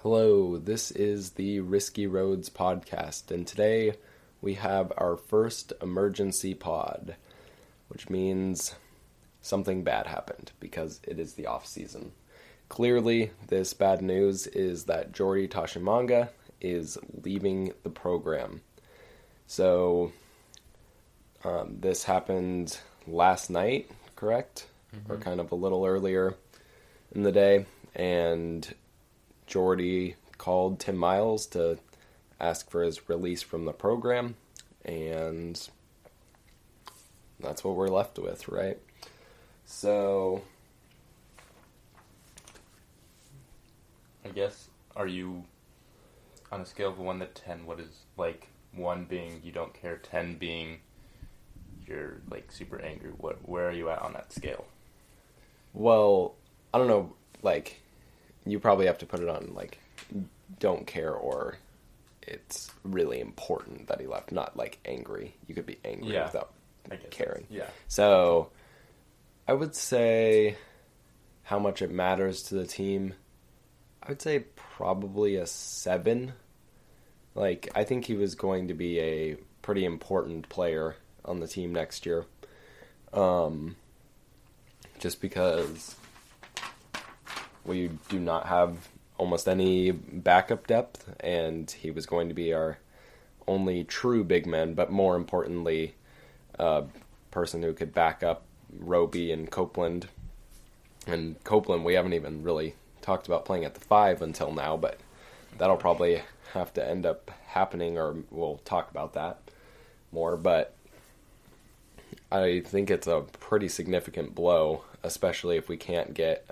Hello, this is the RiskyRoadz podcast, and today we have our first emergency pod, which means something bad happened because it is the off season. Clearly, this bad news is that Jordy Tshimanga is leaving the program. So, this happened last night, correct? Mm-hmm. Or kind of a little earlier in the day, and Jordy called Tim Miles to ask for his release from the program, and that's what we're left with, right? So, I guess, are you, on a scale of 1 to 10, what is, 1 being you don't care, 10 being you're, super angry? Where are you at on that scale? Well, I don't know, you probably have to put it on, don't care or it's really important that he left, not, angry. You could be angry without caring. Yeah. So, I would say how much it matters to the team. I would say probably a 7. I think he was going to be a pretty important player on the team next year. Just because we do not have almost any backup depth, and he was going to be our only true big man, but more importantly, a person who could back up Roby and Copeland. And Copeland, we haven't even really talked about playing at the 5 until now, but that'll probably have to end up happening, or we'll talk about that more. But I think it's a pretty significant blow, especially if we can't get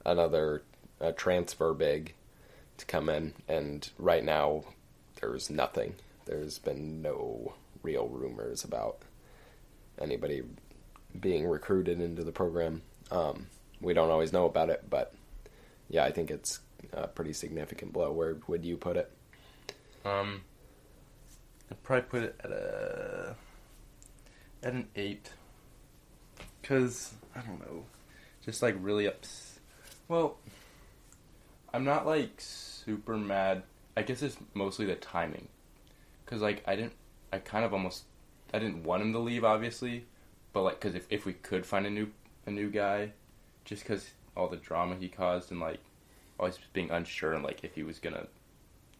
another transfer big to come in, and right now there's nothing. There's been no real rumors about anybody being recruited into the program. We don't always know about it, but yeah, I think it's a pretty significant blow. Where would you put it? I'd probably put it at an 8, because I don't know, just really well, I'm not super mad. I guess it's mostly the timing, because I didn't want him to leave, obviously, but because if we could find a new guy, just because all the drama he caused and always being unsure and if he was gonna,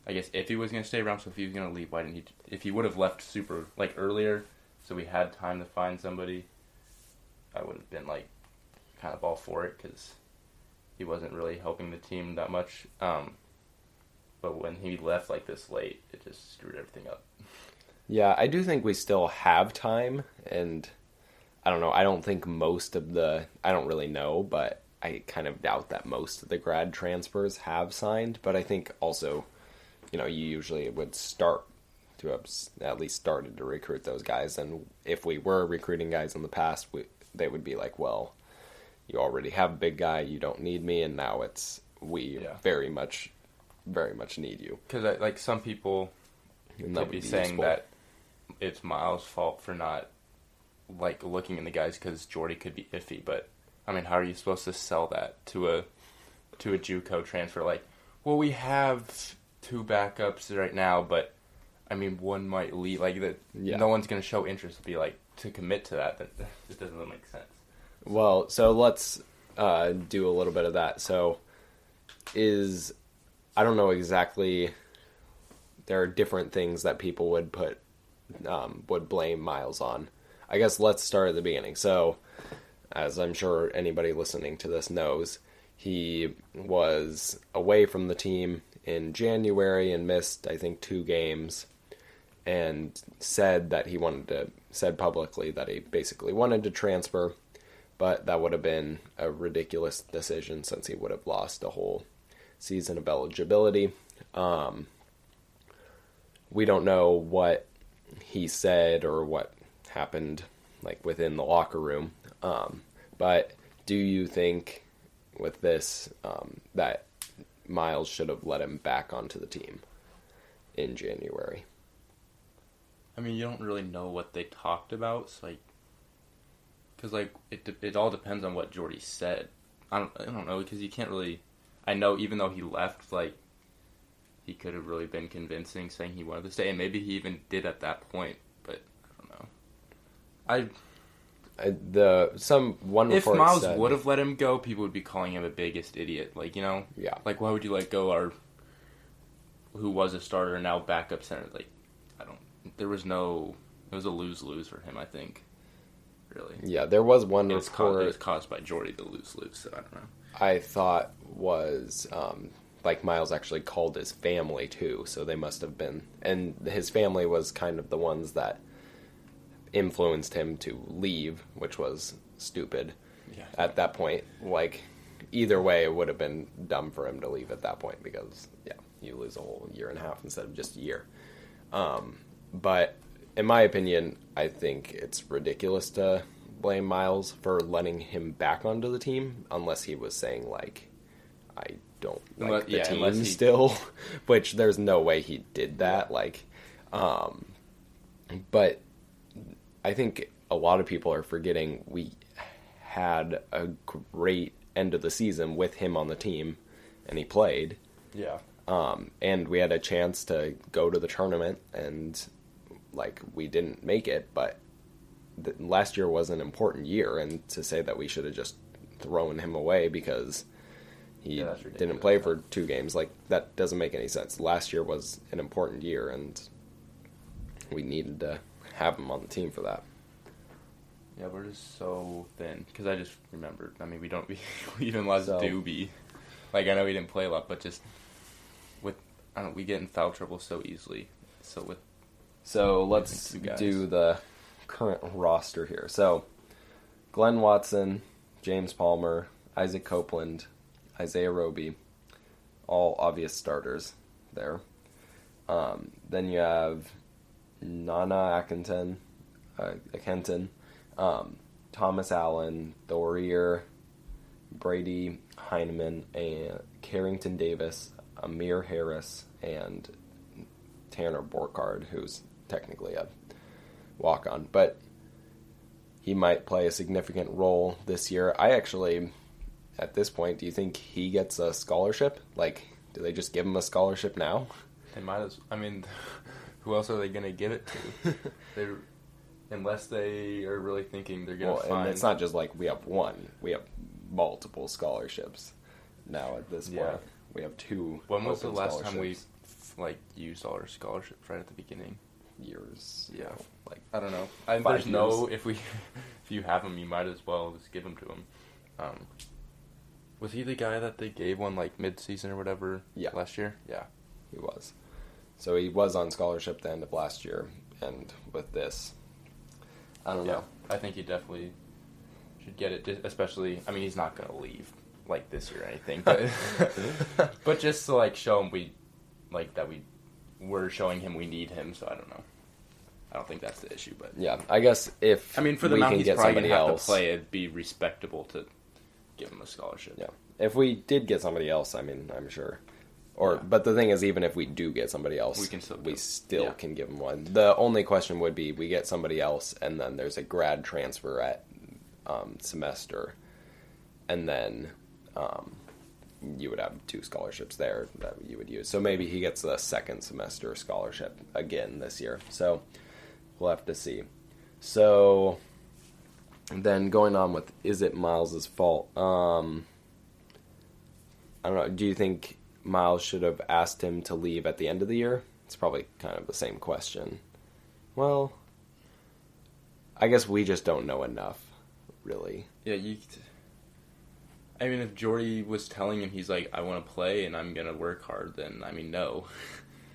I guess if he was gonna stay around, so if he was gonna leave, why didn't he? If he would have left super earlier, so we had time to find somebody, I would have been kind of all for it, because he wasn't really helping the team that much. But when he left this late, it just screwed everything up. Yeah, I do think we still have time, and I don't know, I don't think I don't really know, but I kind of doubt that most of the grad transfers have signed, but I think also, you usually would start to have at least started to recruit those guys, and if we were recruiting guys in the past, they would be well, you already have a big guy, you don't need me, and now we very much need you. Because some people could be saying useful. That it's Miles' fault for not looking in the guys because Jordy could be iffy, but I mean, how are you supposed to sell that to a JUCO transfer? Well, we have 2 backups right now, but I mean, one might leave. No one's going to show interest to be to commit to that. It doesn't really make sense. Well, so let's do a little bit of that. So, I don't know exactly. There are different things that people would would blame Miles on. I guess let's start at the beginning. So, as I'm sure anybody listening to this knows, he was away from the team in January and missed, I think, 2 games, and said publicly that he basically wanted to transfer, but that would have been a ridiculous decision since he would have lost a whole season of eligibility. We don't know what he said or what happened within the locker room, but do you think with this that Miles should have let him back onto the team in January? I mean, you don't really know what they talked about, so because it all depends on what Jordy said. I don't know, because you can't really. I know even though he left, he could have really been convincing, saying he wanted to stay, and maybe he even did at that point. But I don't know. If Miles would have let him go, people would be calling him a biggest idiot. Like, yeah, like why would you let go who was a starter and now backup center? Like, it was a lose-lose for him, I think. Really. Yeah, there was one report. It was caused by Jordy, the lose-lose, so I don't know. I thought was, Miles actually called his family, too, so they must have been... And his family was kind of the ones that influenced him to leave, which was stupid at that point. Like, either way, it would have been dumb for him to leave at that point because, you lose a whole year and a half instead of just a year. But in my opinion, I think it's ridiculous to blame Miles for letting him back onto the team, unless he was saying, like, I don't like the team still, which there's no way he did that. Like, but I think a lot of people are forgetting we had a great end of the season with him on the team, and he played. Yeah. And we had a chance to go to the tournament, and we didn't make it, but last year was an important year, and to say that we should have just thrown him away because he didn't play for 2 games, that doesn't make any sense. Last year was an important year, and we needed to have him on the team for that. Yeah, we're just so thin, because I just remembered, we even lost Doobie. I know we didn't play a lot, but just we get in foul trouble so easily. So let's do the current roster here. So, Glenn Watson, James Palmer, Isaac Copeland, Isaiah Roby, all obvious starters there. Then you have Nana Akenton, Thomas Allen, Thorir, Brady Heineman, and Carrington Davis, Amir Harris, and Tanner Borkard, who's technically a walk-on, but he might play a significant role this year. I actually, at this point, do you think he gets a scholarship? Do they just give him a scholarship now? They might as... who else are they going to give it to? Unless they are really thinking they're going to find... And it's not just we have one. We have multiple scholarships now at this point. We have 2. When was the last time we used all our scholarships right at the beginning? Years. Yeah. I don't know. There's no... If you have him, you might as well just give him to him. Was he the guy that they gave one mid-season or whatever last year? Yeah, he was. So he was on scholarship at the end of last year, and with this, I don't know. I think he definitely should get it, especially... he's not going to leave this year or anything, but but just to show him we're showing him we need him. So I don't know. I don't think that's the issue, but yeah, I guess if for the amount he's probably going to have to play, it'd be respectable to give him a scholarship. Yeah, if we did get somebody else, I'm sure. But the thing is, even if we do get somebody else, we still can give him one. The only question would be we get somebody else, and then there's a grad transfer at semester, and then you would have 2 scholarships there that you would use. So maybe he gets the second semester scholarship again this year. So we'll have to see. So then going on with, is it Miles' fault? I don't know. Do you think Miles should have asked him to leave at the end of the year? It's probably kind of the same question. Well, I guess we just don't know enough, really. Yeah, if Jordy was telling him, he's I want to play and I'm going to work hard, then, no.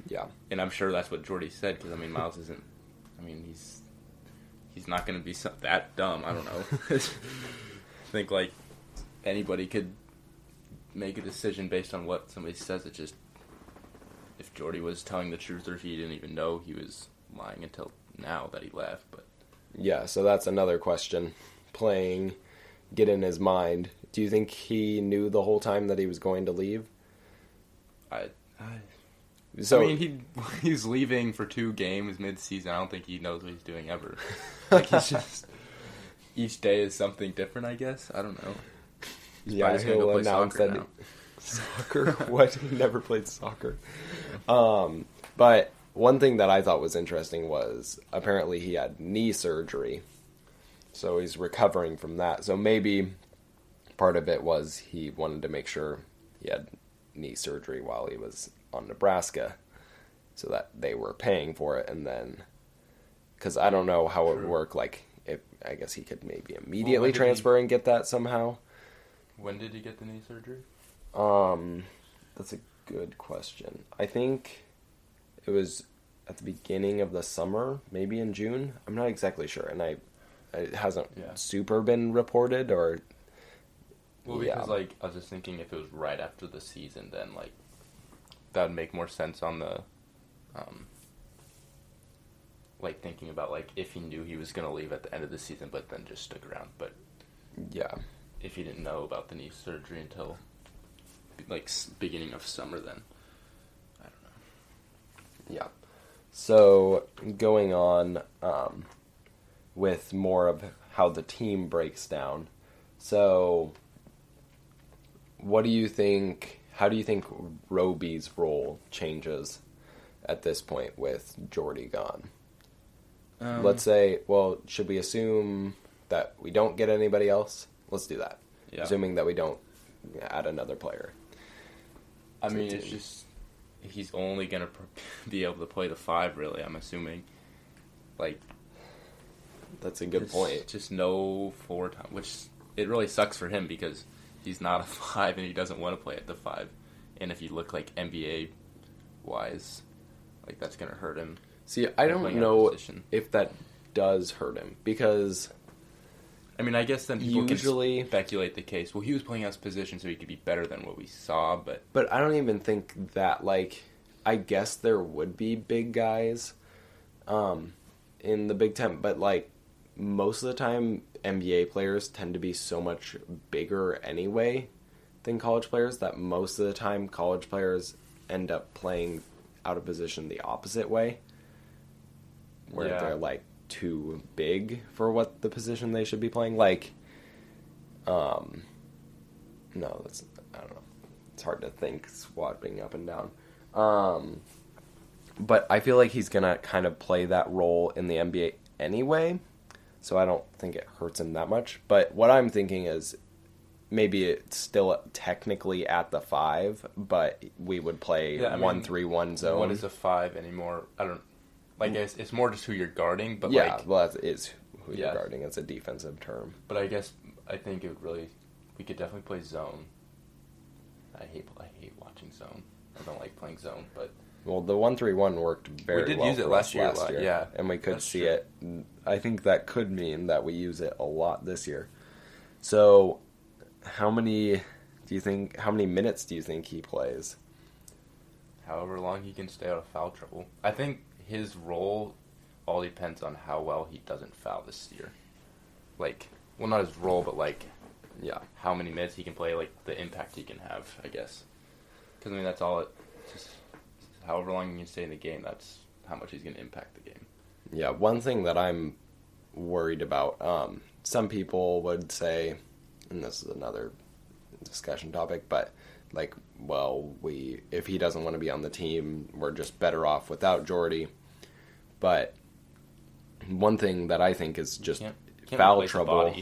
Yeah. And I'm sure that's what Jordy said, because, Miles isn't, he's not going to be that dumb. I don't know. I think, anybody could make a decision based on what somebody says. It's just, if Jordy was telling the truth or he didn't even know he was lying until now that he left, but... Yeah, so that's another question. Get in his mind. Do you think he knew the whole time that he was going to leave? He's leaving for 2 games mid-season. I don't think he knows what he's doing ever. He's just... Each day is something different, I guess. I don't know. He'll announce that Soccer? What? He never played soccer. But one thing that I thought was interesting was apparently he had knee surgery. So he's recovering from that. So maybe part of it was he wanted to make sure he had knee surgery while he was on Nebraska so that they were paying for it. And then, because I don't know how it would work, like, if I guess he could maybe immediately transfer and get that somehow. When did he get the knee surgery? That's a good question. I think it was at the beginning of the summer, maybe in June. I'm not exactly sure, and it hasn't super been reported or. Well, because like I was just thinking, if it was right after the season, then like that would make more sense on the, like thinking about like if he knew he was gonna leave at the end of the season, but then just stuck around. But yeah, if he didn't know about the knee surgery until like beginning of summer, then I don't know. Yeah. So going on with more of how the team breaks down. So what do you think, how do you think Roby's role changes at this point with Jordy gone? Let's say, well, should we assume that we don't get anybody else? Let's do that. Yeah. Assuming that we don't add another player. I mean, it's just, he's only going to be able to play the 5, really, I'm assuming. Like, that's a good point. Just no forward time, which it really sucks for him because he's not a 5 and he doesn't want to play at the 5. And if you look like NBA-wise, like that's going to hurt him. See, I don't know if that does hurt him because... I mean, I guess then people can speculate the case. Well, he was playing out his position so he could be better than what we saw, but... But I don't even think that, like... I guess there would be big guys in the Big Ten, but, like, most of the time, NBA players tend to be so much bigger anyway than college players that most of the time college players end up playing out of position the opposite way, where they're, like, too big for what the position they should be playing. Like, no, that's, I don't know. It's hard to think swapping up and down. But I feel like he's gonna kind of play that role in the NBA anyway, so I don't think it hurts him that much. But what I'm thinking is maybe it's still technically at the 5, but we would play 1-3-1 zone. What is a 5 anymore? I don't. Like, it's more just who you're guarding, but yeah, well, that is who you're guarding. It's a defensive term. But I think it would really, we could definitely play zone. I hate watching zone. I don't like playing zone, but... Well, the 1-3-1 worked very well. We did use it last year, yeah. And we could see it. I think that could mean that we use it a lot this year. So, how many minutes do you think he plays? However long he can stay out of foul trouble. I think his role all depends on how well he doesn't foul this year. Like, well, not his role, but, like, how many minutes he can play, like, the impact he can have, I guess. Because, I mean, that's all just however long he can stay in the game, that's how much he's going to impact the game. Yeah, one thing that I'm worried about, some people would say, and this is another discussion topic, but, like, well, if he doesn't want to be on the team, we're just better off without Jordy. But one thing that I think is just foul trouble.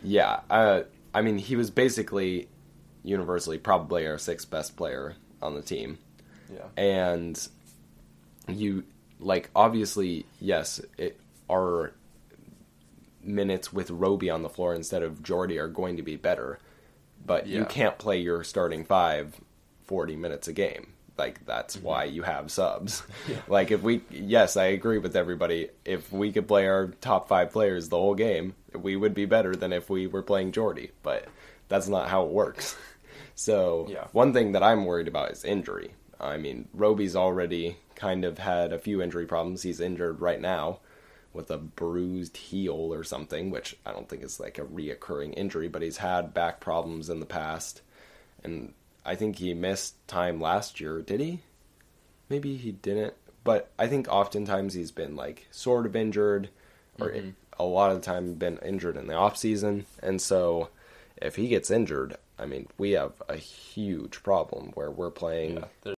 Yeah, I mean, he was basically universally probably our 6th best player on the team. Yeah. And you, like, obviously, yes, our minutes with Roby on the floor instead of Jordy are going to be better. But you can't play your starting 5 40 minutes a game. Like, that's why you have subs. Yeah. Like, I agree with everybody. If we could play our top 5 players the whole game, we would be better than if we were playing Jordy. But that's not how it works. So, one thing that I'm worried about is injury. I mean, Roby's already kind of had a few injury problems. He's injured right now with a bruised heel or something, which I don't think is like a reoccurring injury, but he's had back problems in the past. And I think he missed time last year. Did he? Maybe he didn't. But I think oftentimes he's been like sort of injured, or a lot of the time been injured in the off season. And so if he gets injured, I mean, we have a huge problem where we're playing Yeah,